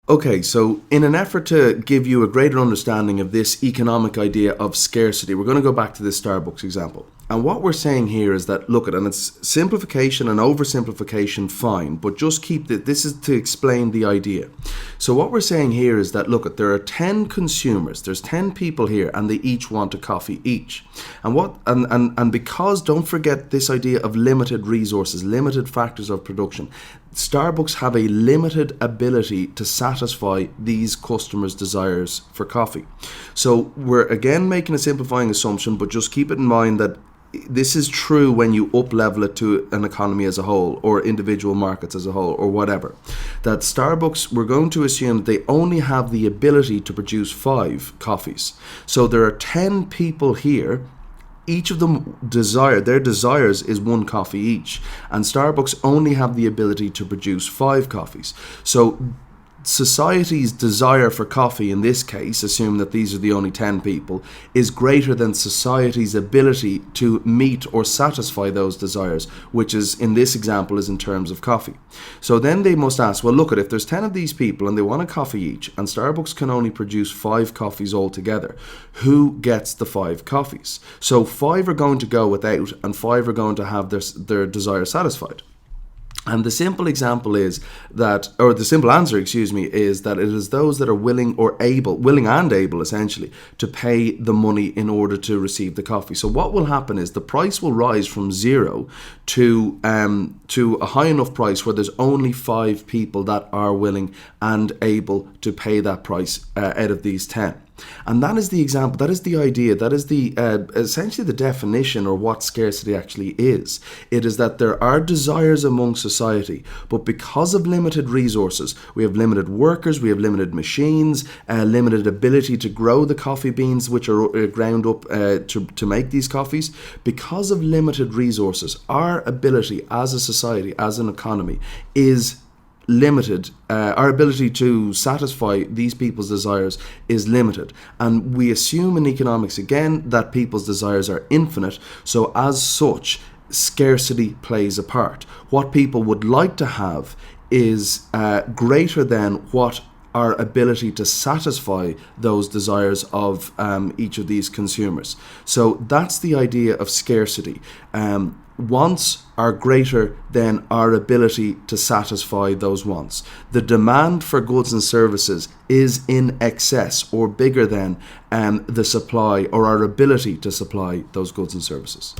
Okay, so in an effort to give you a greater understanding of this economic idea of scarcity, we're going to go back to this Starbucks example. And what we're saying here is that, look at, and it's simplification and oversimplification, fine, but just keep this is to explain the idea. So what we're saying here is that, look at, there are 10 consumers, there's 10 people here, and they each want a coffee each. And because, don't forget this idea of limited resources, limited factors of production. Starbucks have a limited ability to satisfy these customers' desires for coffee. So we're again making a simplifying assumption, but just keep it in mind that this is true when you up-level it to an economy as a whole, or individual markets as a whole, or whatever. That Starbucks, we're going to assume that they only have the ability to produce 5 coffees. So there are 10 people here. Each of them their desires is 1 coffee each, and Starbucks only have the ability to produce 5 coffees. So society's desire for coffee, in this case, assume that these are the only 10 people, is greater than society's ability to meet or satisfy those desires, which is, in this example, is in terms of coffee. So then they must ask, well, look at, if there's 10 of these people and they want a coffee each, and Starbucks can only produce 5 coffees altogether, who gets the 5 coffees? So 5 are going to go without, and 5 are going to have their desire satisfied. And the simple example is that, or the simple answer, is that it is those that are willing and able, essentially, to pay the money in order to receive the coffee. So what will happen is the price will rise from 0 to a high enough price where there's only 5 people that are willing and able to pay that price out of these 10. And that is the example, that is the idea, that is the essentially the definition, or what scarcity actually is. It is that there are desires among society, but because of limited resources, we have limited workers, we have limited machines, limited ability to grow the coffee beans which are ground up to make these coffees. Because of limited resources, our ability as a society, as an economy, is limited. Our ability to satisfy these people's desires is limited, and we assume in economics again that people's desires are infinite. So as such, scarcity plays a part. What people would like to have is greater than what our ability to satisfy those desires of each of these consumers. So that's the idea of scarcity. Wants are greater than our ability to satisfy those wants. The demand for goods and services is in excess or bigger than the supply, or our ability to supply those goods and services.